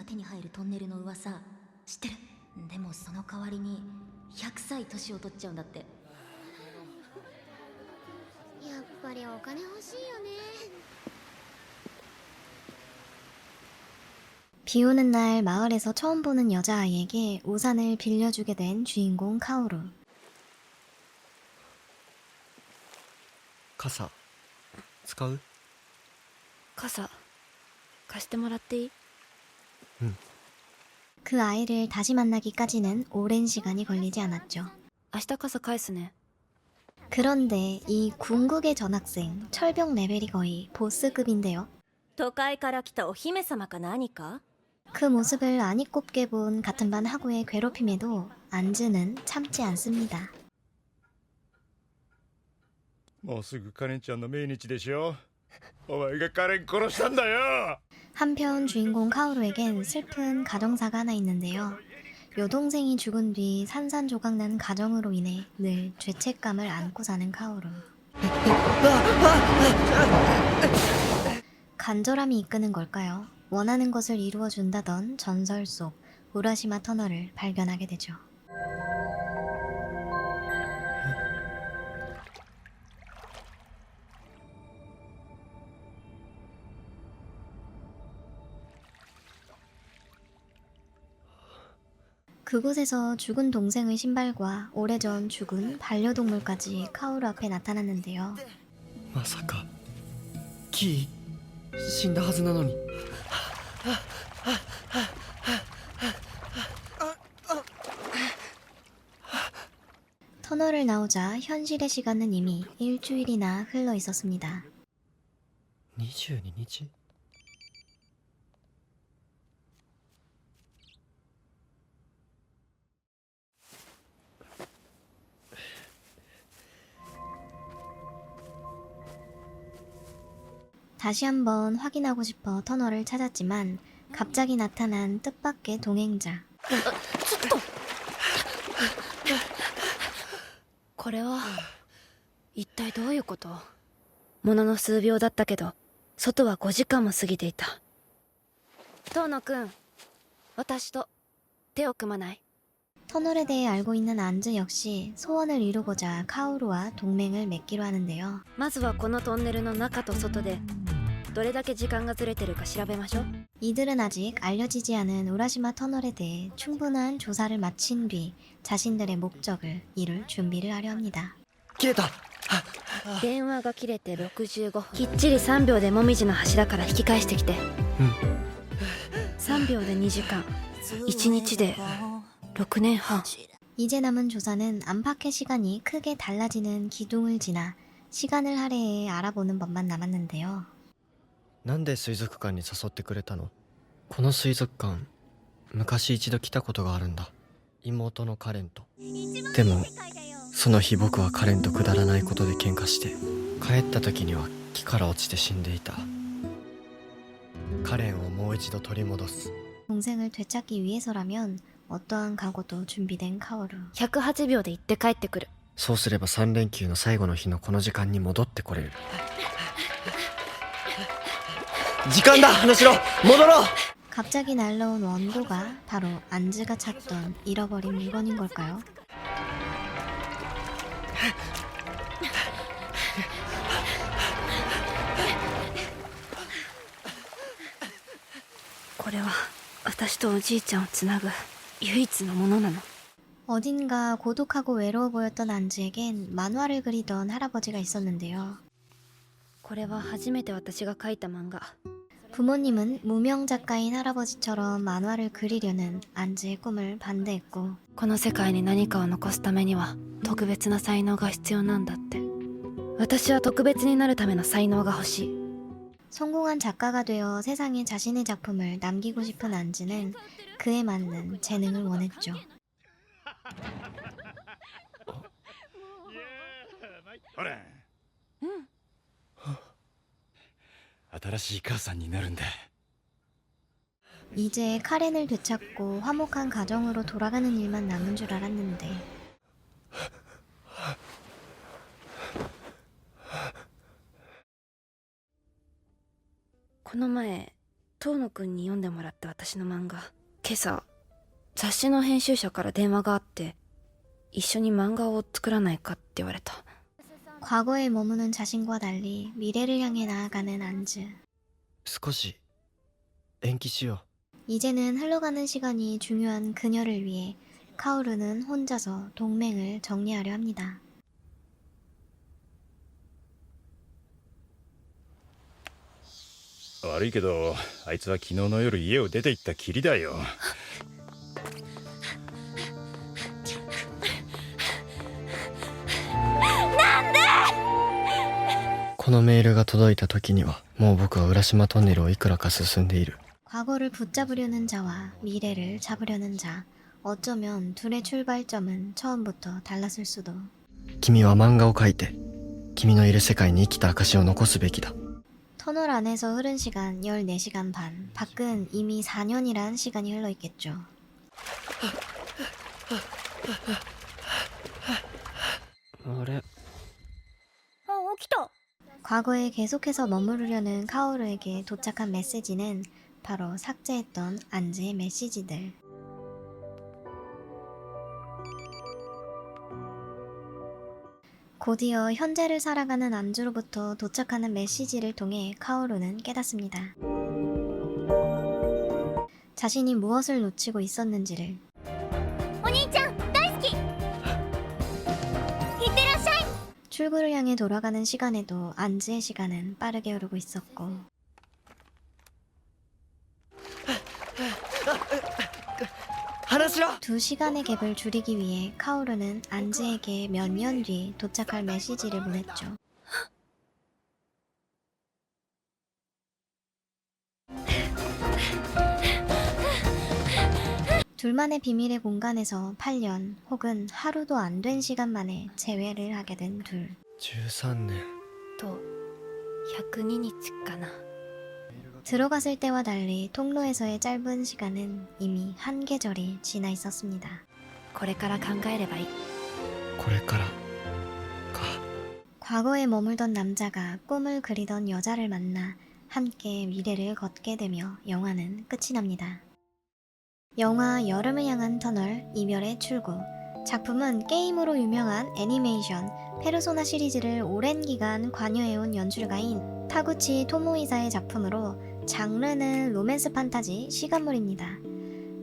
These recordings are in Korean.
が手に入るトンネルの噂知ってる？でもその代わりに100歳年を取っちゃうんだって。やっぱりお金欲しいよね。 비 오는 날 마을에서 처음 보는 여자아이에게 우산을 빌려주게 된 주인공 카오루. 傘使う？傘貸してもらっていい？ 그 아이를 다시 만나기까지는 오랜 시간이 걸리지 않았죠. 明日傘返すね。 그런데 이 궁극의 전학생 철벽 레벨이 거의 보스급인데요. 都会から来たお姫様か何か？ 그 모습을 아니꼽게 본 같은 반 하고의 괴롭힘에도 안즈는 참지 않습니다. もうすぐカレンちゃんの命日でしょ。お前がカレン殺したんだよ。 한편 주인공 카오루에겐 슬픈 가정사가 하나 있는데요. 여동생이 죽은 뒤 산산조각난 가정으로 인해 늘 죄책감을 안고 사는 카오루. 간절함이 이끄는 걸까요? 원하는 것을 이루어준다던 전설 속 우라시마 터널을 발견하게 되죠. 그곳에서 죽은 동생의 신발과 오래전 죽은 반려동물까지 카오루 앞에 나타났는데요. まさかキー死んだはずなのに。 터널을 나오자 현실의 시간은 이미 일주일이나 흘러 있었습니다. 22日？ 다시 한번 확인하고 싶어 터널을 찾았지만 갑자기 나타난 뜻밖의 동행자. これは一体どういうこと？ものの数秒だったけど外は5時間も過ぎていた。遠野くん、私と手を組まない？ 터널에 대해 알고 있는 안즈 역시 소원을 이루고자 카오루와 동맹을 맺기로 하는데요. まずはこのトンネルの中と外でどれだけ時間がずれてるか調べましょう。 이들은 아직 알려지지 않은 우라시마 터널에 대해 충분한 조사를 마친 뒤 자신들의 목적을 이룰 준비를 하려 합니다. 切れた。電話が切れて65きっちり3秒でもみじの柱から引き返してきて。3秒で2時間1日で6年半。 이제 남은 조사는 안팎의 시간이 크게 달라지는 기둥을 지나 시간을 할애해 알아보는 법만 남았는데요. なんで水族館に誘ってくれたの？この水族館昔一度来たことがあるんだ。妹のカレンと。でもその日僕はカレンとくだらないことで喧嘩して帰った時には木から落ちて死んでいた。カレンをもう一度取り戻す。 동생을 되찾기 위해서라면 어떠한 각오도 준비된 카오루. 108秒で行って帰ってくる。そうすれば3連休の最後の日のこの時間に戻ってこれる。時間だ花城、戻ろう。 갑자기 날라온 원고가 바로 안즈가 찾던 잃어버린 물건인 걸까요? これは私とおじいちゃんをつなぐ唯一のものなの。 어딘가 고독하고 외로워 보였던 안즈에겐 만화를 그리던 할아버지가 있었는데요. これは初めて私が描いた漫画。 부모님은 무명 작가인 할아버지처럼 만화를 그리려는 안즈의 꿈을 반대했고 この世界に何かを残すためには特別な才能が必要なんだって。私は特別になるための才能が欲しい。 성공한 작가가 되어 세상에 자신의 작품을 남기고 싶은 안즈는 그에 맞는 재능을 원했죠. ほら。新しい母さんになるんだ。 이제 카렌을 되찾고 화목한 가정으로 돌아가는 일만 남은 줄 알았는데 この前遠野くんに読んでもらった私の漫画、今朝雑誌の編集者から電話があって、一緒に漫画を作らないかって言われた。 과거에 머무는 자신과 달리 미래를 향해 나아가는 안즈. 少し延期しよ 이제는 흘러가는 시간이 중요한 그녀를 위해 카오루는 혼자서 동맹을 정리하려 합니다. 悪いけどあいつは昨日の夜家を出て行ったきりだよ。このメールが届いた時にはもう僕は浦島トンネルをいくらか進んでいる。 과거를 붙잡으려는 자와 미래를 잡으려는 자. 어쩌면 둘의 출발점은 처음부터 달랐을 수도. 君は漫画を描いて君のいる世界に生きた証を残すべきだ。 터널 안에서 흐른 시간 14시간 반. 밖은 이미 4년이란 시간이 흘러있겠죠. あれ 起きた。 과거에 계속해서 머무르려는 카오루에게 도착한 메시지는 바로 삭제했던 안즈의 메시지들. 곧이어 현재를 살아가는 안즈로부터 도착하는 메시지를 통해 카오루는 깨닫습니다. 자신이 무엇을 놓치고 있었는지를. お兄ちゃん大好き。いってらっしゃい。 출구를 향해 돌아가는 시간에도 안즈의 시간은 빠르게 흐르고 있었고, 話しろ。 두 시간의 갭을 줄이기 위해 카오루는 안즈에게 몇 년 뒤 도착할 메시지를 보냈죠. 둘만의 비밀의 공간에서 8년 혹은 하루도 안 된 시간 만에 재회를 하게 된 둘. 13年と102日かな。 들어갔을 때와 달리 통로에서의 짧은 시간은 이미 한 계절이 지나 있었습니다. これから考えればいい。これからか。 과거에 머물던 남자가 꿈을 그리던 여자를 만나 함께 미래를 걷게 되며 영화는 끝이 납니다. 영화 여름을 향한 터널 이별의 출구. 작품은 게임으로 유명한 애니메이션 페르소나 시리즈를 오랜 기간 관여해온 연출가인 타구치 토모이사의 작품으로 장르는 로맨스 판타지 시간물입니다.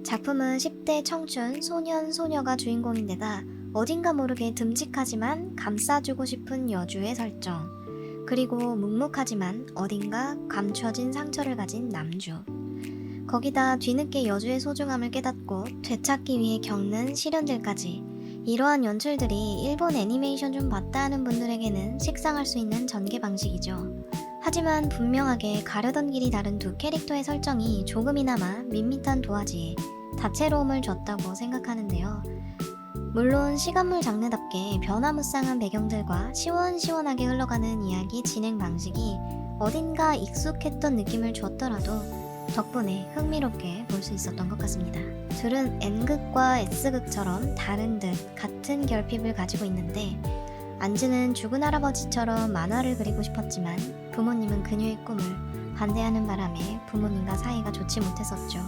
작품은 10대 청춘 소년 소녀가 주인공인데다 어딘가 모르게 듬직하지만 감싸주고 싶은 여주의 설정, 그리고 묵묵하지만 어딘가 감춰진 상처를 가진 남주. 거기다 뒤늦게 여주의 소중함을 깨닫고 되찾기 위해 겪는 시련들까지. 이러한 연출들이 일본 애니메이션 좀 봤다 하는 분들에게는 식상할 수 있는 전개 방식이죠. 하지만 분명하게 가려던 길이 다른 두 캐릭터의 설정이 조금이나마 밋밋한 도화지에 다채로움을 줬다고 생각하는데요. 물론 시간물 장르답게 변화무쌍한 배경들과 시원시원하게 흘러가는 이야기 진행 방식이 어딘가 익숙했던 느낌을 줬더라도 덕분에 흥미롭게 볼 수 있었던 것 같습니다. 둘은 N극과 S극처럼 다른 듯 같은 결핍을 가지고 있는데, 안즈는 죽은 할아버지처럼 만화를 그리고 싶었지만 부모님은 그녀의 꿈을 반대하는 바람에 부모님과 사이가 좋지 못했었죠.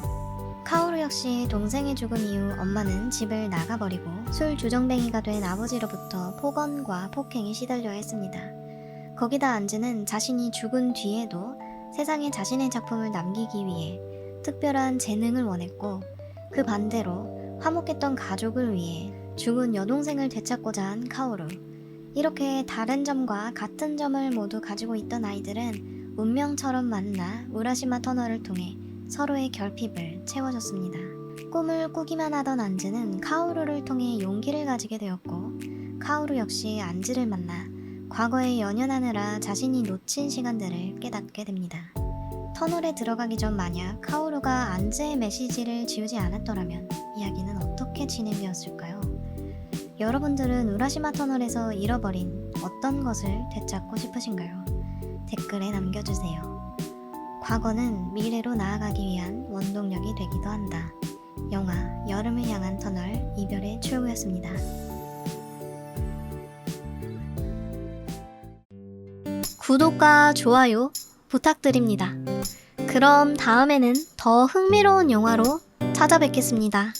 카오루 역시 동생이 죽은 이후 엄마는 집을 나가버리고 술 주정뱅이가 된 아버지로부터 폭언과 폭행에 시달려야 했습니다. 거기다 안즈는 자신이 죽은 뒤에도 세상에 자신의 작품을 남기기 위해 특별한 재능을 원했고, 그 반대로 화목했던 가족을 위해 죽은 여동생을 되찾고자 한 카오루. 이렇게 다른 점과 같은 점을 모두 가지고 있던 아이들은 운명처럼 만나 우라시마 터널을 통해 서로의 결핍을 채워줬습니다. 꿈을 꾸기만 하던 안즈는 카오루를 통해 용기를 가지게 되었고, 카오루 역시 안즈를 만나 과거에 연연하느라 자신이 놓친 시간들을 깨닫게 됩니다. 터널에 들어가기 전 만약 카오루가 안즈의 메시지를 지우지 않았더라면 이야기는 어떻게 진행되었을까요? 여러분들은 우라시마 터널에서 잃어버린 어떤 것을 되찾고 싶으신가요? 댓글에 남겨주세요. 과거는 미래로 나아가기 위한 원동력이 되기도 한다. 영화 여름을 향한 터널 이별의 출구였습니다. 구독과 좋아요 부탁드립니다. 그럼 다음에는 더 흥미로운 영화로 찾아뵙겠습니다.